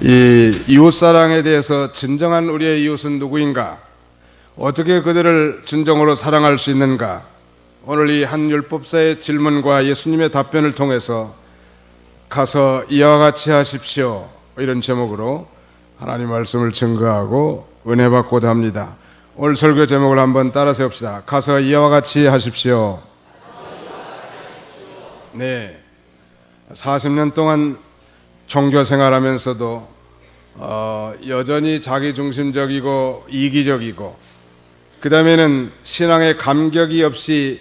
이 이웃사랑에 대해서 진정한 우리의 이웃은 누구인가? 어떻게 그들을 진정으로 사랑할 수 있는가? 오늘 이 한 율법사의 질문과 예수님의 답변을 통해서 가서 이와 같이 하십시오, 이런 제목으로 하나님 말씀을 증거하고 은혜 받고자 합니다. 오늘 설교 제목을 한번 따라 세웁시다. 가서 이와 같이 하십시오. 네, 40년 동안 종교 생활하면서도 여전히 자기중심적이고 이기적이고, 그 다음에는 신앙에 감격이 없이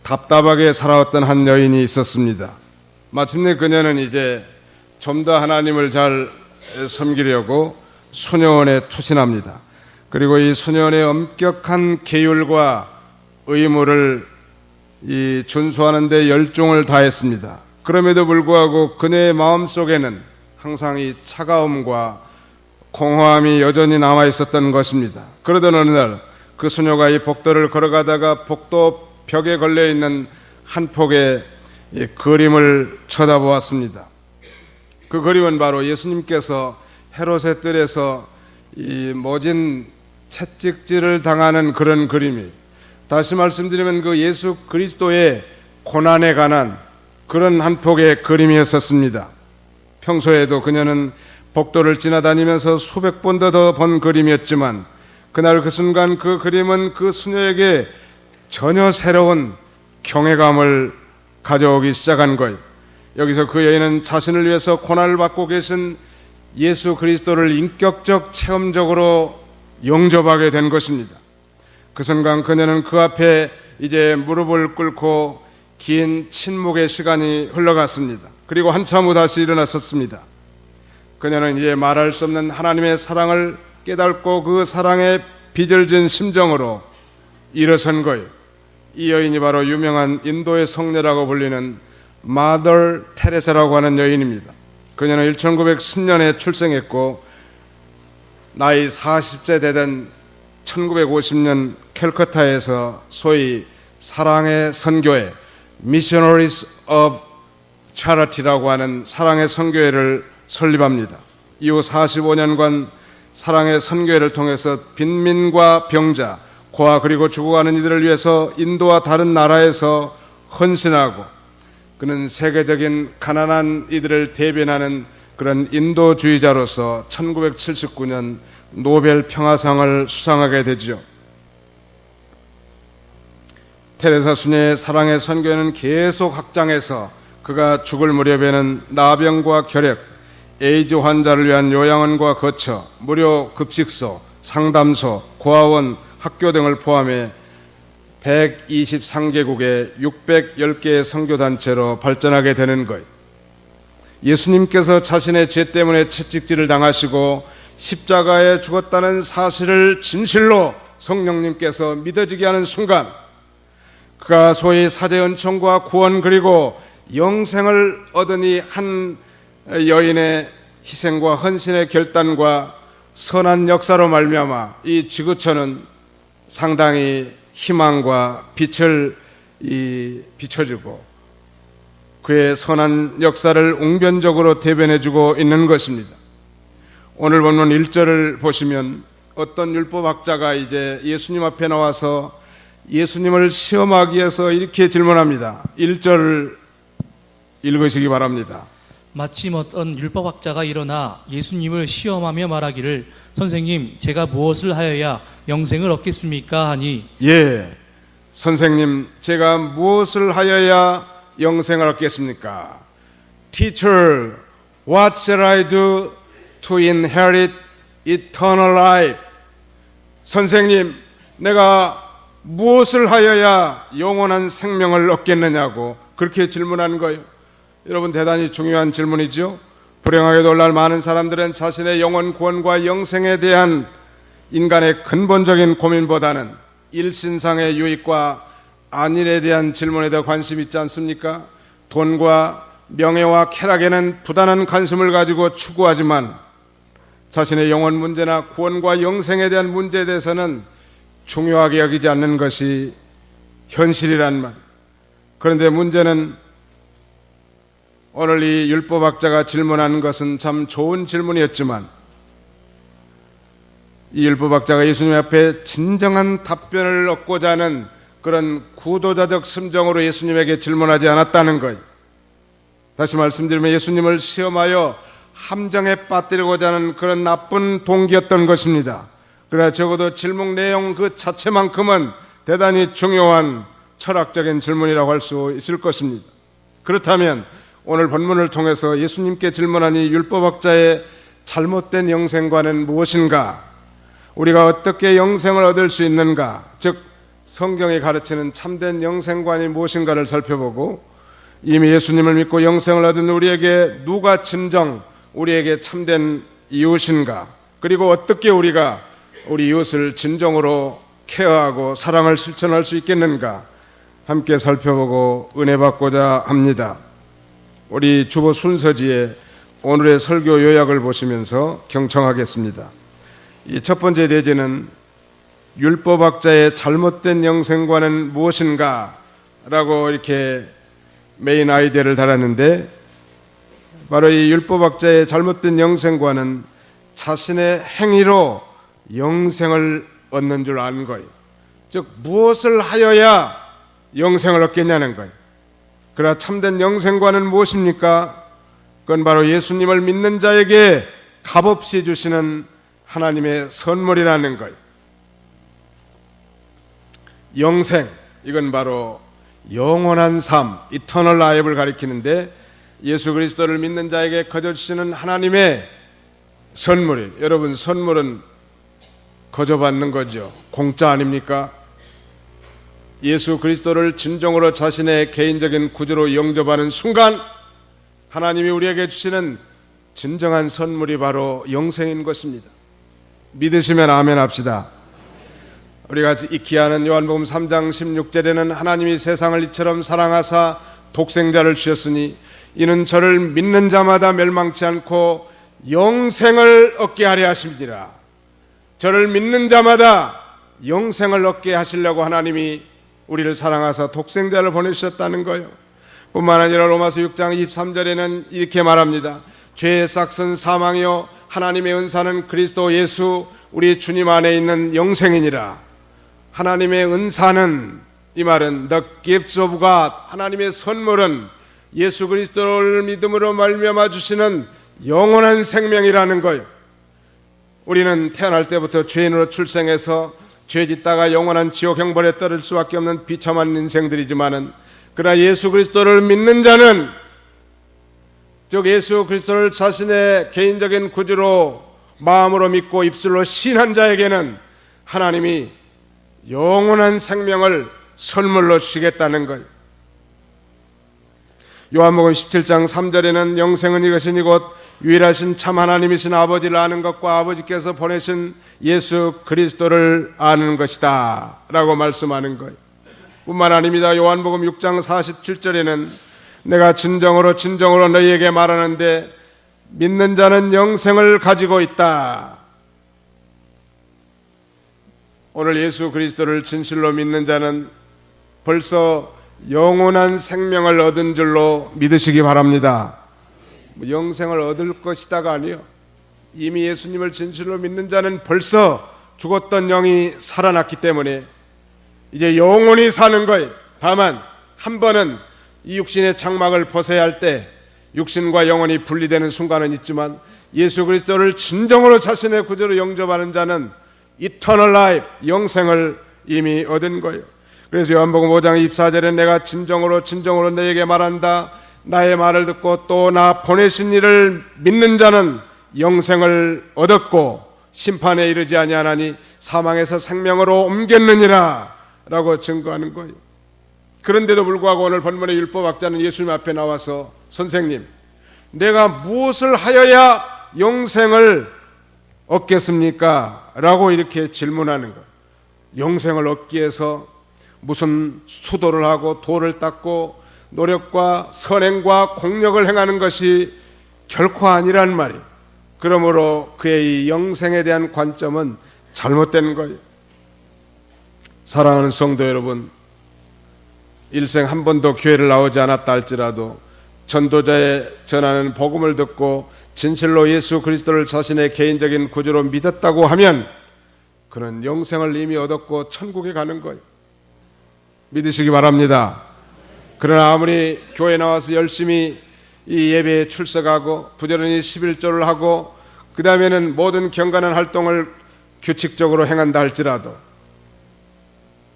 답답하게 살아왔던 한 여인이 있었습니다. 마침내 그녀는 이제 좀 더 하나님을 잘 섬기려고 수녀원에 투신합니다. 그리고 이 수녀원의 엄격한 계율과 의무를 준수하는 데 열정을 다했습니다. 그럼에도 불구하고 그녀의 마음속에는 항상 이 차가움과 공허함이 여전히 남아 있었던 것입니다. 그러던 어느 날 그 수녀가 이 복도를 걸어가다가 복도 벽에 걸려있는 한 폭의 그림을 쳐다보았습니다. 그 그림은 바로 예수님께서 헤롯의 뜰에서 이 모진 채찍질을 당하는 그런 그림이, 다시 말씀드리면 그 예수 그리스도의 고난에 관한 그런 한 폭의 그림이었었습니다. 평소에도 그녀는 복도를 지나다니면서 수백 번도 더 본 그림이었지만 그날 그 순간 그 그림은 그 수녀에게 전혀 새로운 경외감을 가져오기 시작한 거예요. 여기서 그 여인은 자신을 위해서 고난을 받고 계신 예수 그리스도를 인격적 체험적으로 영접하게 된 것입니다. 그 순간 그녀는 그 앞에 이제 무릎을 꿇고 긴 침묵의 시간이 흘러갔습니다. 그리고 한참 후 다시 일어났었습니다. 그녀는 이제 말할 수 없는 하나님의 사랑을 깨닫고 그 사랑에 빚을 진 심정으로 일어선 거예요. 이 여인이 바로 유명한 인도의 성녀라고 불리는 마더 테레사라고 하는 여인입니다. 그녀는 1910년에 출생했고 나이 40세 되던 1950년 캘커타에서 소위 사랑의 선교회 Missionaries of Charity라고 하는 사랑의 선교회를 설립합니다. 이후 45년간 사랑의 선교회를 통해서 빈민과 병자, 고아 그리고 죽어가는 이들을 위해서 인도와 다른 나라에서 헌신하고, 그는 세계적인 가난한 이들을 대변하는 그런 인도주의자로서 1979년 노벨 평화상을 수상하게 되죠. 테레사 수녀의 사랑의 선교회는 계속 확장해서 그가 죽을 무렵에는 나병과 결핵, 에이즈 환자를 위한 요양원과 거처, 무료 급식소, 상담소, 고아원, 학교 등을 포함해 123개국의 610개의 선교단체로 발전하게 되는 것. 예수님께서 자신의 죄 때문에 채찍질을 당하시고 십자가에 죽었다는 사실을 진실로 성령님께서 믿어지게 하는 순간, 그가 소위 사제 은총과 구원 그리고 영생을 얻으니 한 여인의 희생과 헌신의 결단과 선한 역사로 말미암아 이 지구촌은 상당히 희망과 빛을 비춰주고 그의 선한 역사를 웅변적으로 대변해주고 있는 것입니다. 오늘 본문 1절을 보시면 어떤 율법학자가 이제 예수님 앞에 나와서 예수님을 시험하기 위해서 이렇게 질문합니다. 1절을 읽으시기 바랍니다. 마침 어떤 율법학자가 일어나 예수님을 시험하며 말하기를, 선생님, 제가 무엇을 하여야 영생을 얻겠습니까? 하니, 예, 선생님, 제가 무엇을 하여야 영생을 얻겠습니까? Teacher, what shall I do to inherit eternal life? 선생님, 내가 무엇을 하여야 영원한 생명을 얻겠느냐고 그렇게 질문하는 거예요. 여러분, 대단히 중요한 질문이죠. 불행하게도 오늘날 많은 사람들은 자신의 영혼 구원과 영생에 대한 인간의 근본적인 고민보다는 일신상의 유익과 안일에 대한 질문에 더 관심이 있지 않습니까? 돈과 명예와 쾌락에는 부단한 관심을 가지고 추구하지만 자신의 영혼 문제나 구원과 영생에 대한 문제에 대해서는 중요하게 여기지 않는 것이 현실이란 말. 그런데 문제는 오늘 이 율법학자가 질문한 것은 참 좋은 질문이었지만 이 율법학자가 예수님 앞에 진정한 답변을 얻고자 하는 그런 구도자적 심정으로 예수님에게 질문하지 않았다는 것. 다시 말씀드리면 예수님을 시험하여 함정에 빠뜨리고자 하는 그런 나쁜 동기였던 것입니다. 그러나 적어도 질문 내용 그 자체만큼은 대단히 중요한 철학적인 질문이라고 할 수 있을 것입니다. 그렇다면 오늘 본문을 통해서 예수님께 질문한 이 율법학자의 잘못된 영생관은 무엇인가? 우리가 어떻게 영생을 얻을 수 있는가? 즉 성경이 가르치는 참된 영생관이 무엇인가를 살펴보고 이미 예수님을 믿고 영생을 얻은 우리에게 누가 진정 우리에게 참된 이웃인가? 그리고 어떻게 우리가 우리 이웃을 진정으로 케어하고 사랑을 실천할 수 있겠는가? 함께 살펴보고 은혜 받고자 합니다. 우리 주보 순서지에 오늘의 설교 요약을 보시면서 경청하겠습니다. 이 첫 번째 대제는 율법학자의 잘못된 영생관은 무엇인가? 라고 이렇게 메인 아이디어를 달았는데 바로 이 율법학자의 잘못된 영생관은 자신의 행위로 영생을 얻는 줄 아는 거예요. 즉 무엇을 하여야 영생을 얻겠냐는 거예요. 그러나 참된 영생관은 무엇입니까? 그건 바로 예수님을 믿는 자에게 값없이 주시는 하나님의 선물이라는 거예요. 영생, 이건 바로 영원한 삶, 이터널 라이프를 가리키는데 예수 그리스도를 믿는 자에게 거저 주시는 하나님의 선물이에요. 여러분, 선물은 거저 받는 거죠. 공짜 아닙니까? 예수 그리스도를 진정으로 자신의 개인적인 구주로 영접하는 순간 하나님이 우리에게 주시는 진정한 선물이 바로 영생인 것입니다. 믿으시면 아멘 합시다. 우리가 익히 아는 요한복음 3장 16절에는 하나님이 세상을 이처럼 사랑하사 독생자를 주셨으니 이는 저를 믿는 자마다 멸망치 않고 영생을 얻게 하려 하십니다. 저를 믿는 자마다 영생을 얻게 하시려고 하나님이 우리를 사랑하사 독생자를 보내주셨다는 거예요. 뿐만 아니라 로마서 6장 23절에는 이렇게 말합니다. 죄의 싹은 사망이요 하나님의 은사는 그리스도 예수 우리 주님 안에 있는 영생이니라. 하나님의 은사는, 이 말은 the gifts of God, 하나님의 선물은 예수 그리스도를 믿음으로 말미암아 주시는 영원한 생명이라는 거예요. 우리는 태어날 때부터 죄인으로 출생해서 죄 짓다가 영원한 지옥 형벌에 떨어질 수밖에 없는 비참한 인생들이지만은 그러나 예수 그리스도를 믿는 자는, 즉 예수 그리스도를 자신의 개인적인 구주로 마음으로 믿고 입술로 시인한 자에게는 하나님이 영원한 생명을 선물로 주시겠다는 거예요. 요한복음 17장 3절에는 영생은 이것이니 곧 유일하신 참 하나님이신 아버지를 아는 것과 아버지께서 보내신 예수 그리스도를 아는 것이다 라고 말씀하는 거예요. 뿐만 아닙니다. 요한복음 6장 47절에는 내가 진정으로 너희에게 말하는데 믿는 자는 영생을 가지고 있다. 오늘 예수 그리스도를 진실로 믿는 자는 벌써 영원한 생명을 얻은 줄로 믿으시기 바랍니다. 영생을 얻을 것이다가 아니요, 이미 예수님을 진실로 믿는 자는 벌써 죽었던 영이 살아났기 때문에 이제 영원히 사는 거예요. 다만 한 번은 이 육신의 장막을 벗어야 할 때 육신과 영혼이 분리되는 순간은 있지만 예수 그리스도를 진정으로 자신의 구주로 영접하는 자는 이터널 라이프, 영생을 이미 얻은 거예요. 그래서 요한복음 5장 24절에 내가 진정으로 너에게 말한다. 나의 말을 듣고 또 나 보내신 이를 믿는 자는 영생을 얻었고 심판에 이르지 아니하나니 사망에서 생명으로 옮겼느니라 라고 증거하는 거예요. 그런데도 불구하고 오늘 본문의 율법학자는 예수님 앞에 나와서 선생님, 내가 무엇을 하여야 영생을 얻겠습니까? 라고 이렇게 질문하는 거예요. 영생을 얻기 위해서 무슨 수도를 하고 돌을 닦고 노력과 선행과 공력을 행하는 것이 결코 아니란 말이에요. 그러므로 그의 이 영생에 대한 관점은 잘못된 거예요. 사랑하는 성도 여러분, 일생 한 번도 교회를 나오지 않았다 할지라도 전도자의 전하는 복음을 듣고 진실로 예수 그리스도를 자신의 개인적인 구주로 믿었다고 하면 그는 영생을 이미 얻었고 천국에 가는 거예요. 믿으시기 바랍니다. 그러나 아무리 교회 나와서 열심히 이 예배에 출석하고 부지런히 11조를 하고 그 다음에는 모든 경건한 활동을 규칙적으로 행한다 할지라도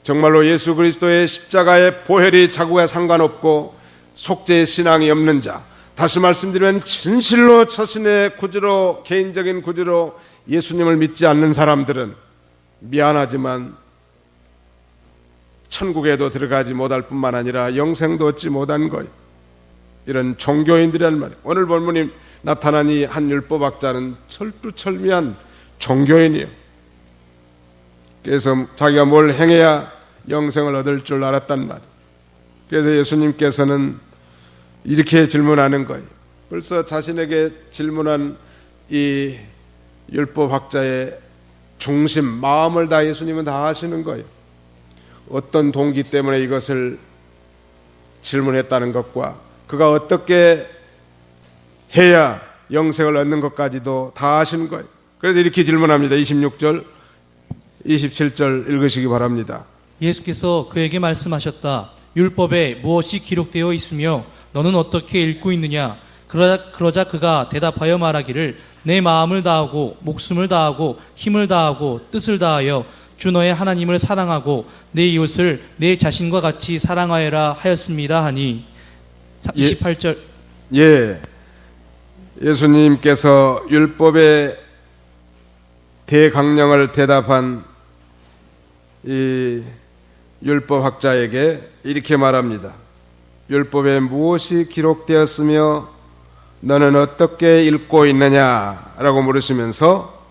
정말로 예수 그리스도의 십자가의 보혈이 자국에 상관없고 속죄의 신앙이 없는 자, 다시 말씀드리면 진실로 자신의 구주로 개인적인 구주로 예수님을 믿지 않는 사람들은 미안하지만 천국에도 들어가지 못할 뿐만 아니라 영생도 얻지 못한 거예요. 이런 종교인들이란 말이에요. 오늘 본문이 나타난 이 한 율법학자는 철두철미한 종교인이에요. 그래서 자기가 뭘 행해야 영생을 얻을 줄 알았단 말이에요. 그래서 예수님께서는 이렇게 질문하는 거예요. 벌써 자신에게 질문한 이 율법학자의 중심, 마음을 다 예수님은 다 아시는 거예요. 어떤 동기 때문에 이것을 질문했다는 것과 그가 어떻게 해야 영생을 얻는 것까지도 다 아시는 거예요. 그래서 이렇게 질문합니다. 26절, 27절 읽으시기 바랍니다. 예수께서 그에게 말씀하셨다. 율법에 무엇이 기록되어 있으며 너는 어떻게 읽고 있느냐? 그러자 그가 대답하여 말하기를 내 마음을 다하고 목숨을 다하고 힘을 다하고 뜻을 다하여 주 너의 하나님을 사랑하고 내 이웃을 내 자신과 같이 사랑하여라 하였습니다 하니. 28절. 예수님께서 율법의 대강령을 대답한 이 율법학자에게 이렇게 말합니다. 율법에 무엇이 기록되었으며 너는 어떻게 읽고 있느냐라고 물으시면서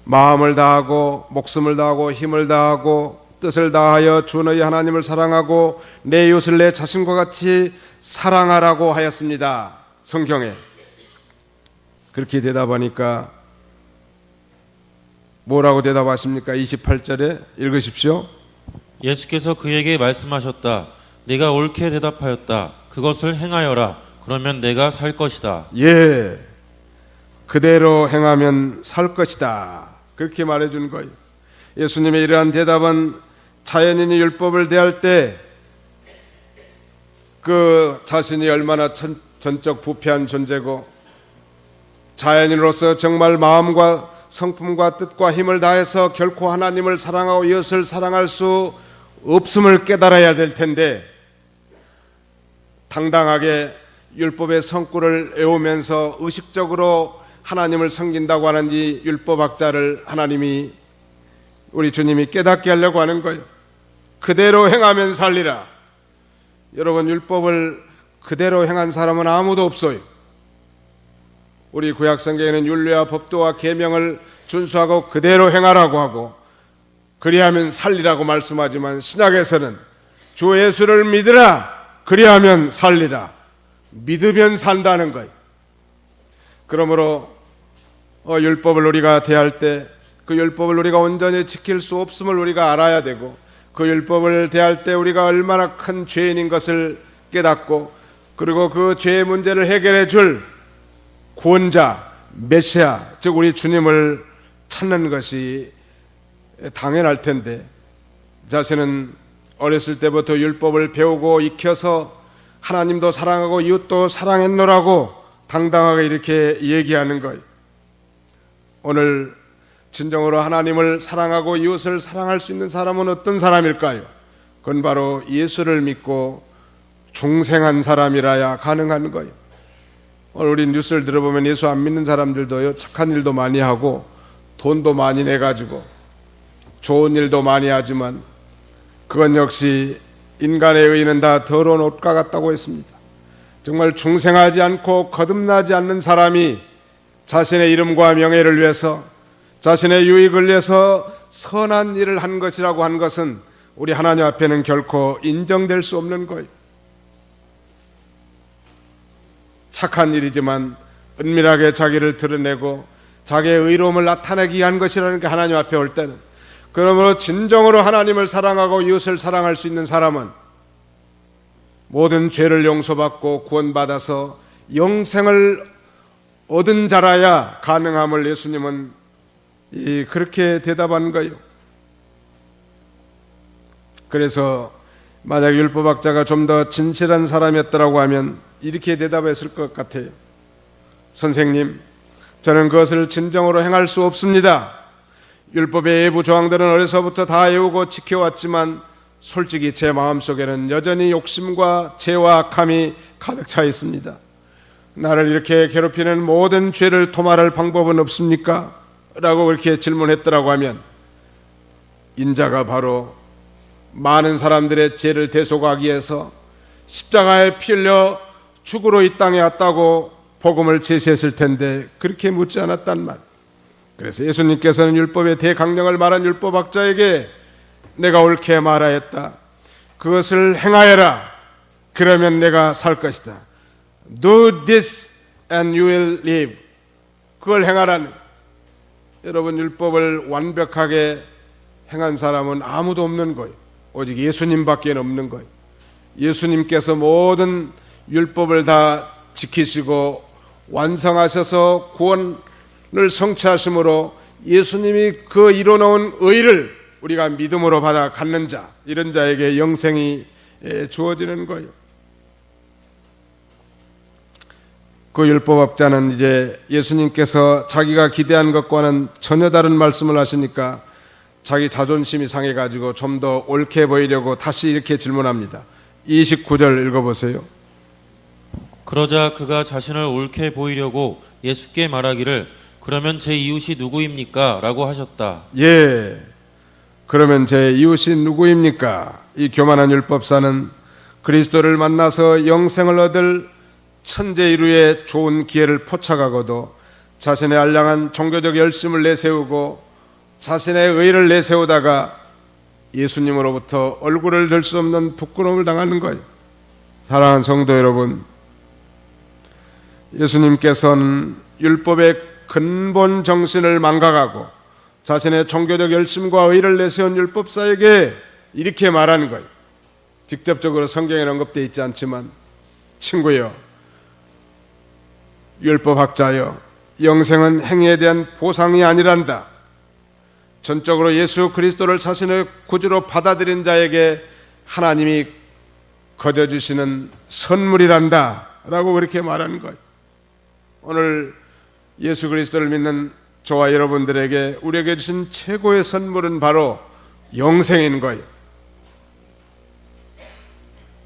마음을 다하고 목숨을 다하고 힘을 다하고 뜻을 다하여 주 너희 하나님을 사랑하고 내 이웃을 내 자신과 같이 사랑하라고 하였습니다. 성경에 그렇게 대답하니까 뭐라고 대답하십니까? 28절에 읽으십시오. 예수께서 그에게 말씀하셨다. 네가 옳게 대답하였다. 그것을 행하여라. 그러면 내가 살 것이다. 그대로 행하면 살 것이다. 그렇게 말해준 거예요. 예수님의 이러한 대답은 자연인이 율법을 대할 때 그 자신이 얼마나 전적 부패한 존재고 자연인으로서 정말 마음과 성품과 뜻과 힘을 다해서 결코 하나님을 사랑하고 이웃을 사랑할 수 없음을 깨달아야 될 텐데 당당하게 율법의 성구를 외우면서 의식적으로 하나님을 섬긴다고 하는 이 율법학자를 하나님이 우리 주님이 깨닫게 하려고 하는 거예요. 그대로 행하면 살리라. 여러분, 율법을 그대로 행한 사람은 아무도 없어요. 우리 구약성경에는 율례와 법도와 계명을 준수하고 그대로 행하라고 하고 그리하면 살리라고 말씀하지만 신약에서는 주 예수를 믿으라. 그리하면 살리라. 믿으면 산다는 거예요. 그러므로 율법을 우리가 대할 때 그 율법을 우리가 온전히 지킬 수 없음을 우리가 알아야 되고 그 율법을 대할 때 우리가 얼마나 큰 죄인인 것을 깨닫고 그리고 그 죄의 문제를 해결해 줄 구원자, 메시아, 즉 우리 주님을 찾는 것이 당연할 텐데 자신은 어렸을 때부터 율법을 배우고 익혀서 하나님도 사랑하고 이웃도 사랑했노라고 당당하게 이렇게 얘기하는 거예요. 오늘 진정으로 하나님을 사랑하고 이웃을 사랑할 수 있는 사람은 어떤 사람일까요? 그건 바로 예수를 믿고 중생한 사람이라야 가능한 거예요. 오늘 우리 뉴스를 들어보면 예수 안 믿는 사람들도요 착한 일도 많이 하고 돈도 많이 내가지고 좋은 일도 많이 하지만 그건 역시 인간의 의는 다 더러운 옷과 같다고 했습니다. 정말 중생하지 않고 거듭나지 않는 사람이 자신의 이름과 명예를 위해서 자신의 유익을 위해서 선한 일을 한 것이라고 한 것은 우리 하나님 앞에는 결코 인정될 수 없는 거예요. 착한 일이지만 은밀하게 자기를 드러내고 자기의 의로움을 나타내기 위한 것이라는 게 하나님 앞에 올 때는, 그러므로 진정으로 하나님을 사랑하고 이웃을 사랑할 수 있는 사람은 모든 죄를 용서받고 구원받아서 영생을 얻은 자라야 가능함을 예수님은 그렇게 대답한 거예요. 그래서 만약 율법학자가 좀 더 진실한 사람이었더라고 하면 이렇게 대답했을 것 같아요. 선생님, 저는 그것을 진정으로 행할 수 없습니다. 율법의 일부 조항들은 어려서부터 다 외우고 지켜왔지만 솔직히 제 마음속에는 여전히 욕심과 죄와 악함이 가득 차 있습니다. 나를 이렇게 괴롭히는 모든 죄를 토말할 방법은 없습니까? 라고 그렇게 질문했더라고 하면 인자가 바로 많은 사람들의 죄를 대속하기 위해서 십자가에 피 흘려 죽으러 이 땅에 왔다고 복음을 제시했을 텐데 그렇게 묻지 않았단 말. 그래서 예수님께서는 율법의 대강령을 말한 율법학자에게 내가 옳게 말하였다. 그것을 행하여라. 그러면 내가 살 것이다. Do this and you will live. 그걸 행하라는. 여러분, 율법을 완벽하게 행한 사람은 아무도 없는 거예요. 오직 예수님밖에 없는 거예요. 예수님께서 모든 율법을 다 지키시고 완성하셔서 구원을 성취하심으로 예수님이 그 이뤄놓은 의를 우리가 믿음으로 받아 갖는 자, 이런 자에게 영생이 주어지는 거예요. 그 율법학자는 이제 예수님께서 자기가 기대한 것과는 전혀 다른 말씀을 하시니까 자기 자존심이 상해가지고 좀 더 옳게 보이려고 다시 이렇게 질문합니다. 29절 읽어보세요. 그러자 그가 자신을 옳게 보이려고 예수께 말하기를 그러면 제 이웃이 누구입니까? 라고 하셨다. 예, 그러면 제 이웃이 누구입니까? 이 교만한 율법사는 그리스도를 만나서 영생을 얻을 천재이루의 좋은 기회를 포착하고도 자신의 알량한 종교적 열심을 내세우고 자신의 의를 내세우다가 예수님으로부터 얼굴을 들 수 없는 부끄러움을 당하는 거예요. 사랑하는 성도 여러분, 예수님께서는 율법의 근본 정신을 망각하고 자신의 종교적 열심과 의를 내세운 율법사에게 이렇게 말하는 거예요. 직접적으로 성경에 언급되어 있지 않지만 친구여, 율법학자여, 영생은 행위에 대한 보상이 아니란다. 전적으로 예수 그리스도를 자신의 구주로 받아들인 자에게 하나님이 거저주시는 선물이란다 라고 그렇게 말하는 거예요. 오늘 예수 그리스도를 믿는 저와 여러분들에게 우리에게 주신 최고의 선물은 바로 영생인 거예요.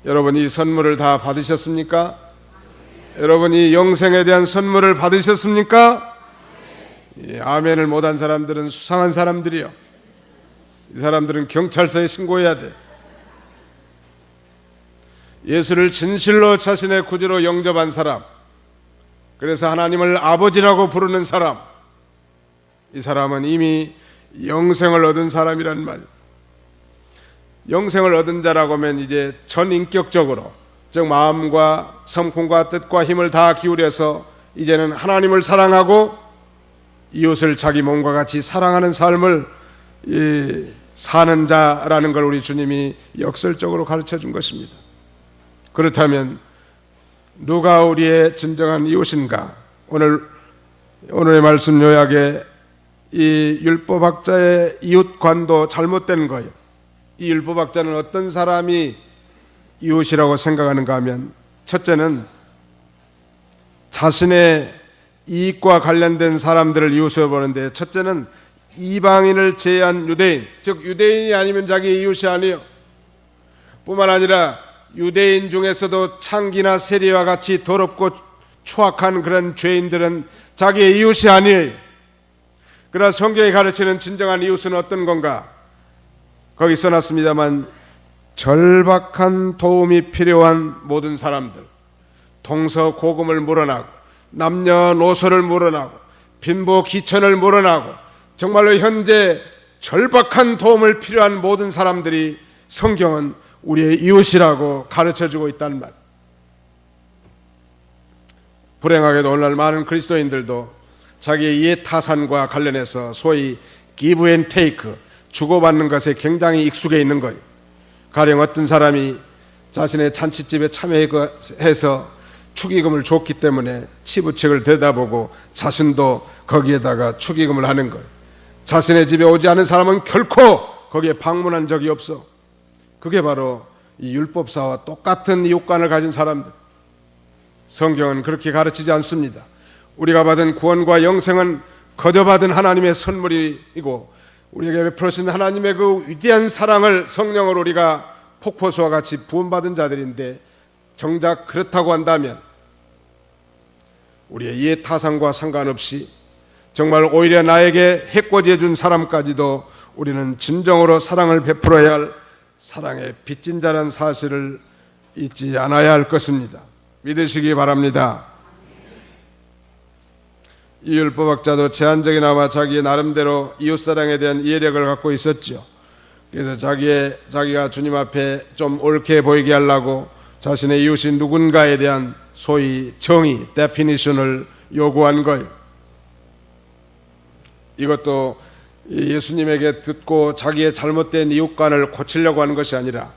여러분, 이 선물을 다 받으셨습니까? 여러분이 영생에 대한 선물을 받으셨습니까? 예, 아멘을 못한 사람들은 수상한 사람들이요. 이 사람들은 경찰서에 신고해야 돼. 예수를 진실로 자신의 구주로 영접한 사람, 그래서 하나님을 아버지라고 부르는 사람, 이 사람은 이미 영생을 얻은 사람이란 말이에요. 영생을 얻은 자라고 하면 이제 전인격적으로, 즉 마음과 성품과 뜻과 힘을 다 기울여서 이제는 하나님을 사랑하고 이웃을 자기 몸과 같이 사랑하는 삶을 사는 자라는 걸 우리 주님이 역설적으로 가르쳐 준 것입니다. 그렇다면 누가 우리의 진정한 이웃인가? 오늘의 말씀 요약에 이 율법학자의 이웃관도 잘못된 거예요. 이 율법학자는 어떤 사람이 이웃이라고 생각하는가 하면, 첫째는 자신의 이익과 관련된 사람들을 이웃으로 보는데, 첫째는 이방인을 제외한 유대인, 즉 유대인이 아니면 자기 이웃이 아니에요. 뿐만 아니라 유대인 중에서도 창기나 세리와 같이 더럽고 추악한 그런 죄인들은 자기의 이웃이 아니에요. 그러나 성경이 가르치는 진정한 이웃은 어떤 건가? 거기 써놨습니다만 절박한 도움이 필요한 모든 사람들, 동서고금을 물어나고 남녀노소를 물어나고 빈부귀천을 물어나고 정말로 현재 절박한 도움을 필요한 모든 사람들이 성경은 우리의 이웃이라고 가르쳐주고 있다는 말. 불행하게도 오늘날 많은 그리스도인들도 자기의 이해타산과 관련해서 소위 give and take, 주고받는 것에 굉장히 익숙해 있는 거예요. 가령 어떤 사람이 자신의 잔치집에 참여해서 축의금을 줬기 때문에 치부책을 들여다보고 자신도 거기에다가 축의금을 하는 거예요. 자신의 집에 오지 않은 사람은 결코 거기에 방문한 적이 없어. 그게 바로 이 율법사와 똑같은 이웃관을 가진 사람들. 성경은 그렇게 가르치지 않습니다. 우리가 받은 구원과 영생은 거저 받은 하나님의 선물이고 우리에게 베풀으신 하나님의 그 위대한 사랑을 성령으로 우리가 폭포수와 같이 부음받은 자들인데, 정작 그렇다고 한다면 우리의 이해 타산과 상관없이 정말 오히려 나에게 해코지해 준 사람까지도 우리는 진정으로 사랑을 베풀어야 할 사랑의 빚진 자라는 사실을 잊지 않아야 할 것입니다. 믿으시기 바랍니다. 이 율법학자도 제한적이나마 자기의 나름대로 이웃사랑에 대한 이해력을 갖고 있었죠. 그래서 자기가 주님 앞에 좀 옳게 보이게 하려고 자신의 이웃이 누군가에 대한 소위 정의, definition을 요구한 거예요. 이것도 예수님에게 듣고 자기의 잘못된 이웃관을 고치려고 하는 것이 아니라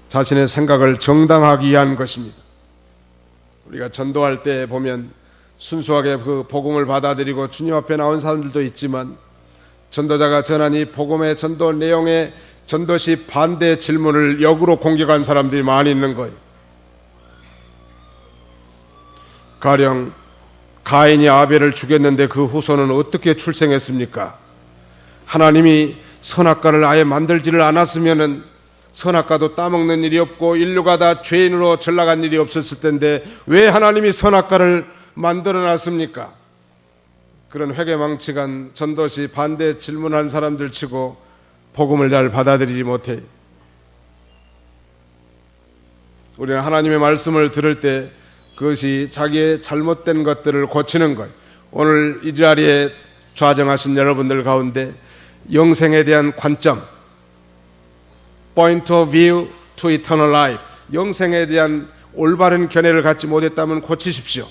자신의 생각을 정당하게 위한 것입니다. 우리가 전도할 때 보면 순수하게 그 복음을 받아들이고 주님 앞에 나온 사람들도 있지만, 전도자가 전한 이 복음의 전도 내용에 전도시 반대 질문을 역으로 공격한 사람들이 많이 있는 거예요. 가령 가인이 아벨을 죽였는데 그 후손은 어떻게 출생했습니까? 하나님이 선악과를 아예 만들지를 않았으면은 선악과도 따먹는 일이 없고 인류가 다 죄인으로 전락한 일이 없었을 텐데 왜 하나님이 선악과를 만들어놨습니까? 그런 회개망측한 전도시 반대 질문한 사람들 치고 복음을 잘 받아들이지 못해. 우리는 하나님의 말씀을 들을 때 그것이 자기의 잘못된 것들을 고치는 것. 오늘 이 자리에 좌정하신 여러분들 가운데 영생에 대한 관점, Point of View to Eternal Life, 영생에 대한 올바른 견해를 갖지 못했다면 고치십시오.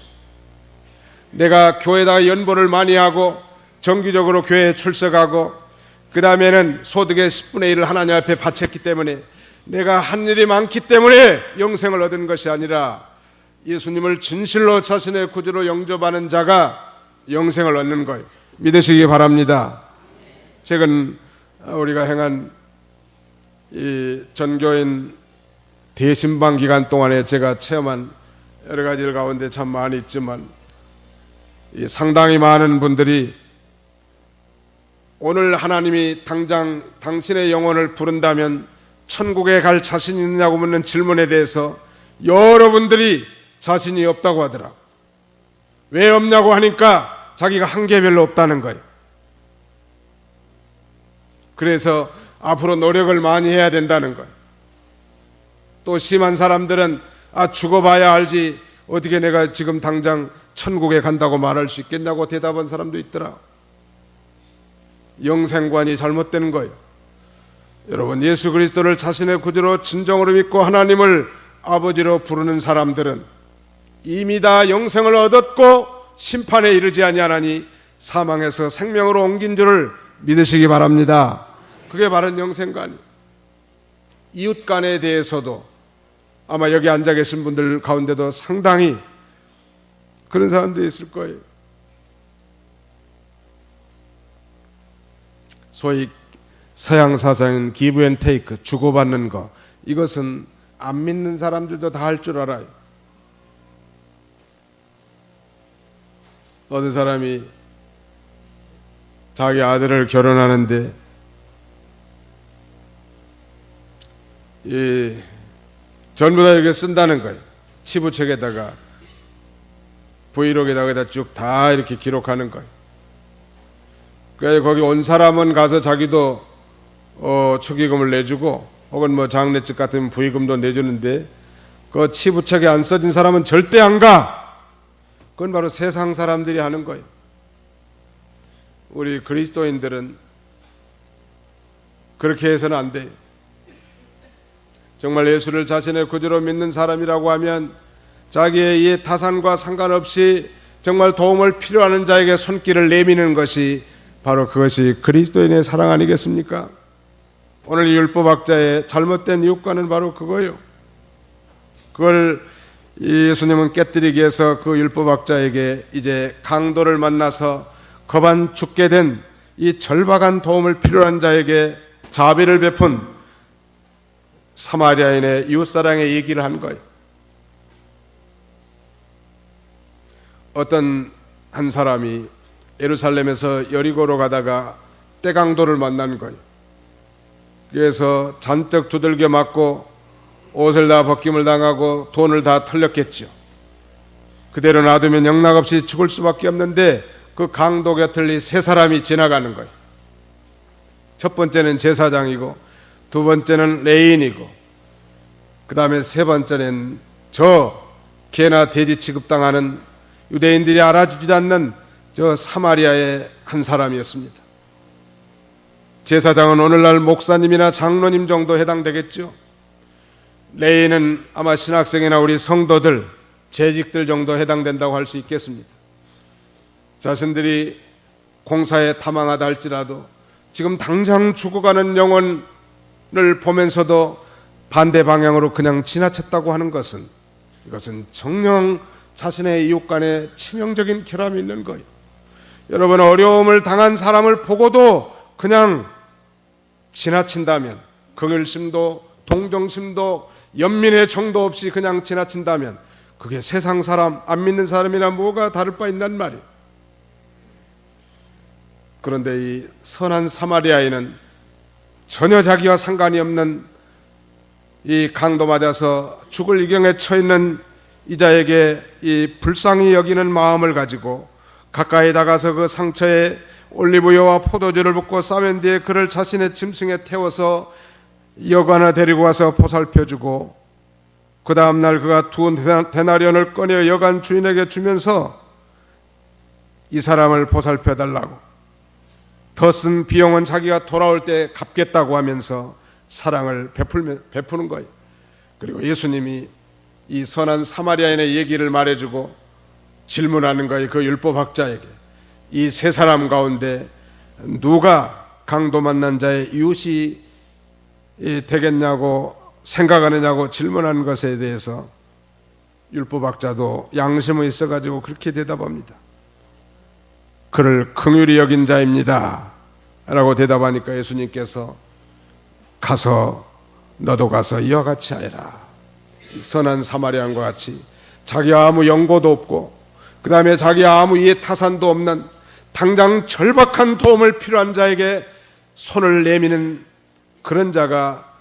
내가 교회에다가 연보를 많이 하고 정기적으로 교회에 출석하고 그 다음에는 소득의 10분의 1을 하나님 앞에 바쳤기 때문에 내가 한 일이 많기 때문에 영생을 얻은 것이 아니라 예수님을 진실로 자신의 구주로 영접하는 자가 영생을 얻는 거예요. 믿으시기 바랍니다. 최근 우리가 행한 이 전교인 대신방 기간 동안에 제가 체험한 여러 가지들 가운데 참 많이 있지만, 상당히 많은 분들이 오늘 하나님이 당장 당신의 영혼을 부른다면 천국에 갈 자신이 있느냐고 묻는 질문에 대해서 여러분들이 자신이 없다고 하더라. 왜 없냐고 하니까 자기가 한계별로 없다는 거예요. 그래서 앞으로 노력을 많이 해야 된다는 거예요. 또 심한 사람들은 죽어봐야 알지 어떻게 내가 지금 당장 천국에 간다고 말할 수 있겠냐고 대답한 사람도 있더라. 영생관이 잘못되는 거예요. 여러분, 예수 그리스도를 자신의 구주로 진정으로 믿고 하나님을 아버지로 부르는 사람들은 이미 다 영생을 얻었고 심판에 이르지 아니하나니 사망에서 생명으로 옮긴 줄을 믿으시기 바랍니다. 그게 바른 영생관이에요. 이웃간에 대해서도 아마 여기 앉아 계신 분들 가운데도 상당히 그런 사람들이 있을 거예요. 소위 서양 사상인 give and take, 주고받는 거, 이것은 안 믿는 사람들도 다 할 줄 알아요. 어떤 사람이 자기 아들을 결혼하는데 전부 다 이렇게 쓴다는 거예요. 치부책에다가 브이로그에다가 쭉 다 이렇게 기록하는 거예요. 그래서 거기 온 사람은 가서 자기도 축의금을 내주고 혹은 뭐 장례집 같은 부의금도 내주는데 그 치부책에 안 써진 사람은 절대 안 가. 그건 바로 세상 사람들이 하는 거예요. 우리 그리스도인들은 그렇게 해서는 안 돼요. 정말 예수를 자신의 구주로 믿는 사람이라고 하면 자기의 이해 타산과 상관없이 정말 도움을 필요하는 자에게 손길을 내미는 것이 바로 그것이 그리스도인의 사랑 아니겠습니까? 오늘 이 율법학자의 잘못된 이웃과는 바로 그거예요. 그걸 예수님은 깨뜨리기 위해서 그 율법학자에게 이제 강도를 만나서 거반 죽게 된 이 절박한 도움을 필요한 자에게 자비를 베푼 사마리아인의 이웃사랑의 얘기를 한 거예요. 어떤 한 사람이 예루살렘에서 여리고로 가다가 떼강도를 만난 거예요. 그래서 잔뜩 두들겨 맞고 옷을 다 벗김을 당하고 돈을 다 털렸겠죠. 그대로 놔두면 영락없이 죽을 수밖에 없는데 그 강도 곁을 이 세 사람이 지나가는 거예요. 첫 번째는 제사장이고, 두 번째는 레인이고, 그 다음에 세 번째는 저 개나 돼지 취급당하는 유대인들이 알아주지 않는 저 사마리아의 한 사람이었습니다. 제사장은 오늘날 목사님이나 장로님 정도 해당되겠죠. 레인은 아마 신학생이나 우리 성도들, 재직들 정도 해당된다고 할 수 있겠습니다. 자신들이 공사에 탐망하다 할지라도 지금 당장 죽어가는 영혼을 보면서도 반대 방향으로 그냥 지나쳤다고 하는 것은, 이것은 정녕 자신의 이웃 간에 치명적인 결함이 있는 거예요. 여러분, 어려움을 당한 사람을 보고도 그냥 지나친다면, 긍휼심도 동정심도 연민의 정도 없이 그냥 지나친다면 그게 세상 사람, 안 믿는 사람이나 뭐가 다를 바 있단 말이에요. 그런데 이 선한 사마리아인은 전혀 자기와 상관이 없는 이 강도 맞아서 죽을 지경에 처있는 이자에게 이 불쌍히 여기는 마음을 가지고 가까이 다가서 그 상처에 올리브유와 포도주를 붓고 싸맨 뒤에 그를 자신의 짐승에 태워서 여관에 데리고 와서 보살펴주고, 그 다음날 그가 두 데나리온을 꺼내 여관 주인에게 주면서 이 사람을 보살펴달라고, 더 쓴 비용은 자기가 돌아올 때 갚겠다고 하면서 사랑을 베푸는 거예요. 그리고 예수님이 이 선한 사마리아인의 얘기를 말해주고 질문하는 거예요. 그 율법학자에게 이 세 사람 가운데 누가 강도 만난 자의 이웃이 되겠냐고 생각하느냐고 질문하는 것에 대해서 율법학자도 양심이 있어가지고 그렇게 대답합니다. 그를 긍휼히 여긴 자입니다 라고 대답하니까 예수님께서 가서 너도 가서 이와 같이 하여라. 선한 사마리아인과 같이 자기가 아무 연고도 없고, 그 다음에 자기가 아무 이해 타산도 없는 당장 절박한 도움을 필요한 자에게 손을 내미는 그런 자가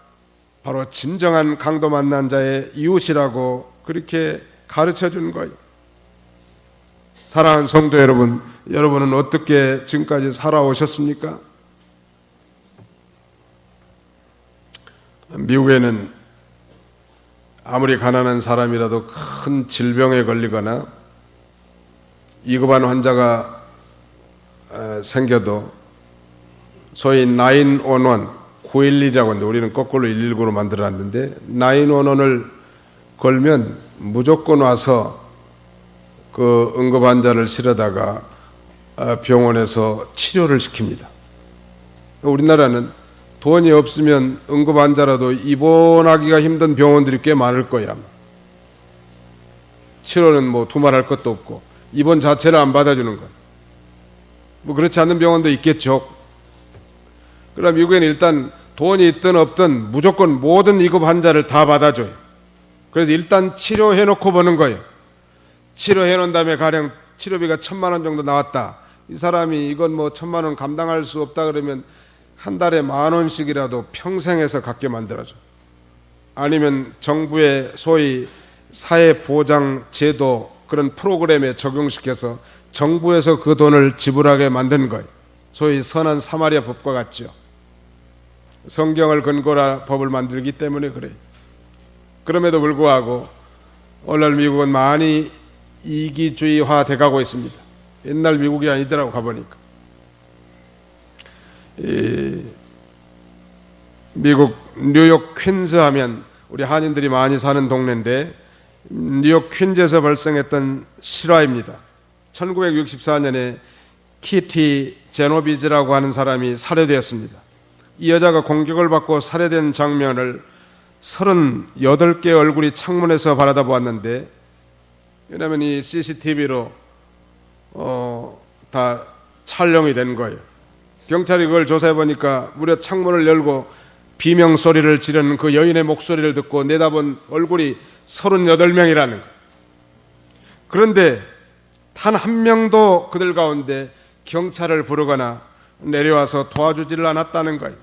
바로 진정한 강도 만난 자의 이웃이라고 그렇게 가르쳐 준 거예요. 사랑하는 성도 여러분, 여러분은 어떻게 지금까지 살아오셨습니까? 미국에는 아무리 가난한 사람이라도 큰 질병에 걸리거나 위급한 환자가 생겨도 소위 911, 911이라고 하는데 우리는 거꾸로 119로 만들어놨는데 911을 걸면 무조건 와서 그 응급 환자를 실어다가 병원에서 치료를 시킵니다. 우리나라는 돈이 없으면 응급 환자라도 입원하기가 힘든 병원들이 꽤 많을 거야. 치료는 뭐 두말할 것도 없고 입원 자체를 안 받아주는 것. 뭐 그렇지 않은 병원도 있겠죠. 그럼 미국에는 일단 돈이 있든 없든 무조건 모든 위급 환자를 다 받아줘요. 그래서 일단 치료해놓고 보는 거예요. 치료해놓은 다음에 가령 치료비가 1,000만 원 정도 나왔다. 이 사람이 이건 뭐 1,000만 원 감당할 수 없다 그러면 한 달에 10,000원씩이라도 평생에서 갖게 만들어줘. 아니면 정부의 소위 사회보장제도 그런 프로그램에 적용시켜서 정부에서 그 돈을 지불하게 만든 거예요. 소위 선한 사마리아 법과 같죠. 성경을 근거로 법을 만들기 때문에 그래요. 그럼에도 불구하고 오늘날 미국은 많이 이기주의화 돼가고 있습니다. 옛날 미국이 아니더라고 가보니까. 미국 뉴욕 퀸즈 하면 우리 한인들이 많이 사는 동네인데 뉴욕 퀸즈에서 발생했던 실화입니다. 1964년에 키티 제노비즈라고 하는 사람이 살해되었습니다. 이 여자가 공격을 받고 살해된 장면을 38개 얼굴이 창문에서 바라다 보았는데, 왜냐하면 이 CCTV로 다 촬영이 된 거예요. 경찰이 그걸 조사해 보니까 무려 창문을 열고 비명 소리를 지르는 그 여인의 목소리를 듣고 내다본 얼굴이 38명이라는 거예요. 그런데 단 한 명도 그들 가운데 경찰을 부르거나 내려와서 도와주지를 않았다는 거예요.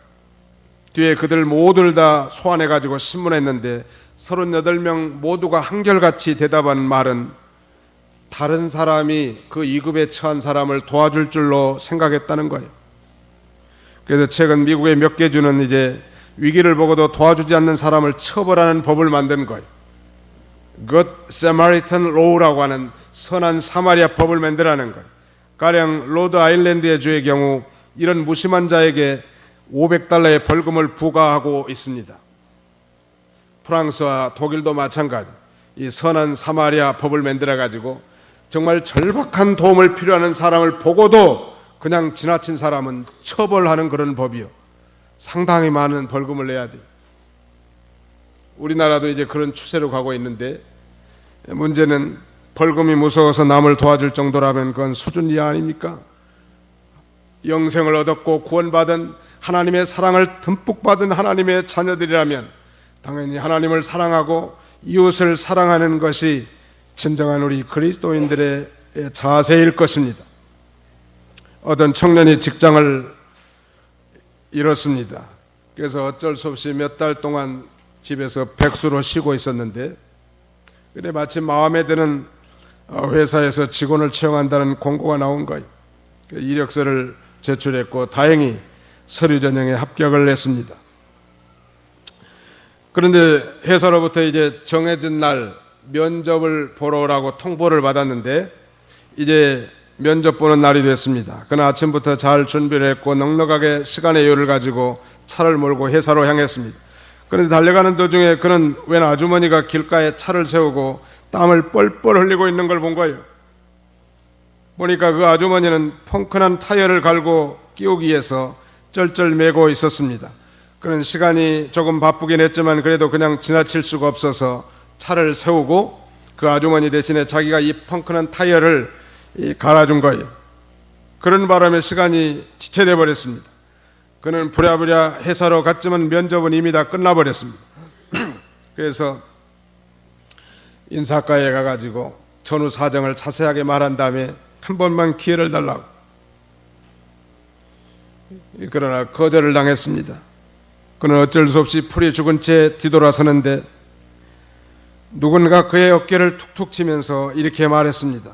뒤에 그들 모두를 다 소환해 가지고 신문했는데 38명 모두가 한결같이 대답한 말은 다른 사람이 그 2급에 처한 사람을 도와줄 줄로 생각했다는 거예요. 그래서 최근 미국의 몇 개 주는 이제 위기를 보고도 도와주지 않는 사람을 처벌하는 법을 만든 거예요. Good Samaritan Law라고 하는 선한 사마리아 법을 만들라는 거예요. 가령 로드 아일랜드의 주의 경우 이런 무심한 자에게 $500의 벌금을 부과하고 있습니다. 프랑스와 독일도 마찬가지. 이 선한 사마리아 법을 만들어 가지고 정말 절박한 도움을 필요하는 사람을 보고도 그냥 지나친 사람은 처벌하는 그런 법이요. 상당히 많은 벌금을 내야 돼요. 우리나라도 이제 그런 추세로 가고 있는데, 문제는 벌금이 무서워서 남을 도와줄 정도라면 그건 수준 이하 아닙니까? 영생을 얻었고 구원받은 하나님의 사랑을 듬뿍 받은 하나님의 자녀들이라면 당연히 하나님을 사랑하고 이웃을 사랑하는 것이 진정한 우리 그리스도인들의 자세일 것입니다. 어떤 청년이 직장을 잃었습니다. 그래서 어쩔 수 없이 몇 달 동안 집에서 백수로 쉬고 있었는데, 근데 마침 마음에 드는 회사에서 직원을 채용한다는 공고가 나온 거예요. 이력서를 제출했고 다행히 서류 전형에 합격을 했습니다. 그런데 회사로부터 이제 정해진 날 면접을 보러 오라고 통보를 받았는데, 이제 면접 보는 날이 됐습니다. 그날 아침부터 잘 준비를 했고 넉넉하게 시간의 여유를 가지고 차를 몰고 회사로 향했습니다. 그런데 달려가는 도중에 그는 웬 아주머니가 길가에 차를 세우고 땀을 뻘뻘 흘리고 있는 걸 본 거예요. 보니까 그 아주머니는 펑크난 타이어를 갈고 끼우기 위해서 쩔쩔매고 있었습니다. 그는 시간이 조금 바쁘긴 했지만 그래도 그냥 지나칠 수가 없어서 차를 세우고 그 아주머니 대신에 자기가 이 펑크난 타이어를 갈아준 거예요. 그런 바람에 시간이 지체돼 버렸습니다. 그는 부랴부랴 회사로 갔지만 면접은 이미 다 끝나버렸습니다. 그래서 인사과에 가가지고 전후 사정을 자세하게 말한 다음에 한 번만 기회를 달라고. 그러나 거절을 당했습니다. 그는 어쩔 수 없이 풀이 죽은 채 뒤돌아서는데 누군가 그의 어깨를 툭툭 치면서 이렇게 말했습니다.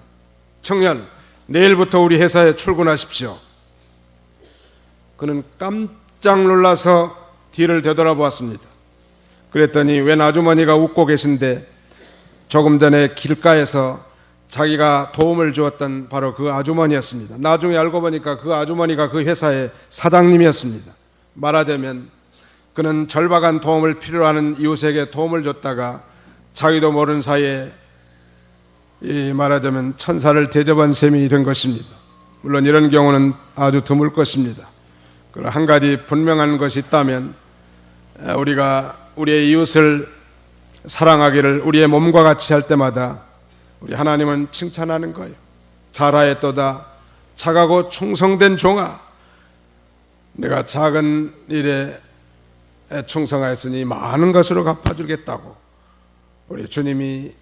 청년, 내일부터 우리 회사에 출근하십시오. 그는 깜짝 놀라서 뒤를 되돌아보았습니다. 그랬더니 웬 아주머니가 웃고 계신데 조금 전에 길가에서 자기가 도움을 주었던 바로 그 아주머니였습니다. 나중에 알고 보니까 그 아주머니가 그 회사의 사장님이었습니다. 말하자면 그는 절박한 도움을 필요로 하는 이웃에게 도움을 줬다가 자기도 모르는 사이에 말하자면 천사를 대접한 셈이 된 것입니다. 물론 이런 경우는 아주 드물 것입니다. 그러나 한 가지 분명한 것이 있다면 우리가 우리의 이웃을 사랑하기를 우리의 몸과 같이 할 때마다 우리 하나님은 칭찬하는 거예요. 잘하였도다 착하고 충성된 종아, 내가 작은 일에 충성하였으니 많은 것으로 갚아주겠다고 우리 주님이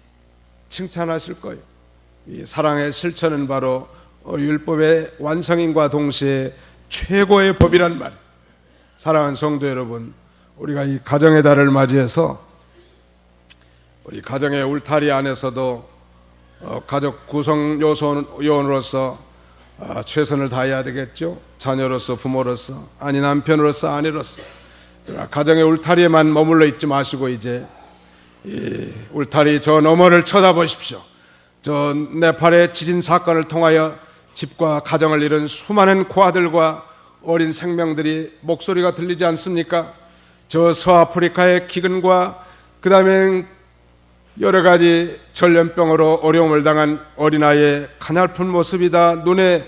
칭찬하실 거예요. 이 사랑의 실천은 바로 율법의 완성인과 동시에 최고의 법이란 말. 사랑하는 성도 여러분, 우리가 이 가정의 달을 맞이해서 우리 가정의 울타리 안에서도 가족 구성 요원으로서 최선을 다해야 되겠죠. 자녀로서, 부모로서, 아니 남편으로서, 아내로서. 가정의 울타리에만 머물러 있지 마시고 이제 이 울타리 저 너머를 쳐다보십시오. 저 네팔의 지진 사건을 통하여 집과 가정을 잃은 수많은 고아들과 어린 생명들이 목소리가 들리지 않습니까? 저 서아프리카의 기근과 그 다음에 여러 가지 전염병으로 어려움을 당한 어린아이의 가냘픈 모습이 다 눈에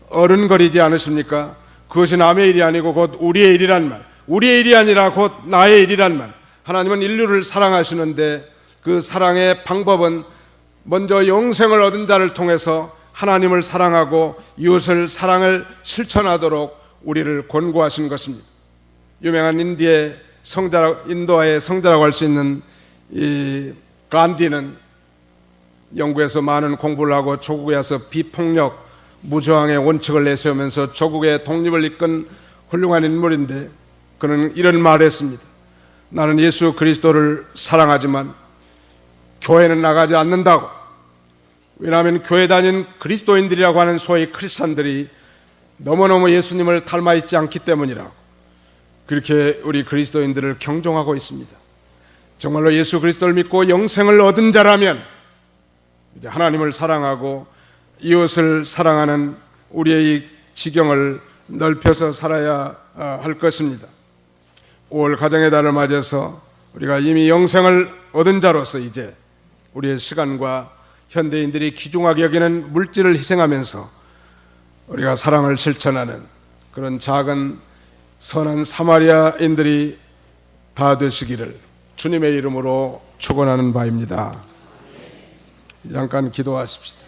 어른거리지 않으십니까? 그것이 남의 일이 아니고 곧 우리의 일이란 말. 우리의 일이 아니라 곧 나의 일이란 말. 하나님은 인류를 사랑하시는데 그 사랑의 방법은 먼저 영생을 얻은 자를 통해서 하나님을 사랑하고 이웃을 사랑을 실천하도록 우리를 권고하신 것입니다. 유명한 인도의 성자라고 할 수 있는 이 간디는 영국에서 많은 공부를 하고 조국에 와서 비폭력, 무저항의 원칙을 내세우면서 조국의 독립을 이끈 훌륭한 인물인데 그는 이런 말을 했습니다. 나는 예수 그리스도를 사랑하지만 교회는 나가지 않는다고. 왜냐하면 교회 다닌 그리스도인들이라고 하는 소위 크리스찬들이 너무너무 예수님을 닮아 있지 않기 때문이라고. 그렇게 우리 그리스도인들을 경종하고 있습니다. 정말로 예수 그리스도를 믿고 영생을 얻은 자라면 이제 하나님을 사랑하고 이웃을 사랑하는 우리의 이 지경을 넓혀서 살아야 할 것입니다. 5월 가정의 달을 맞이해서 우리가 이미 영생을 얻은 자로서 이제 우리의 시간과 현대인들이 귀중하게 여기는 물질을 희생하면서 우리가 사랑을 실천하는 그런 작은 선한 사마리아인들이 다 되시기를 주님의 이름으로 축원하는 바입니다. 잠깐 기도하십시다.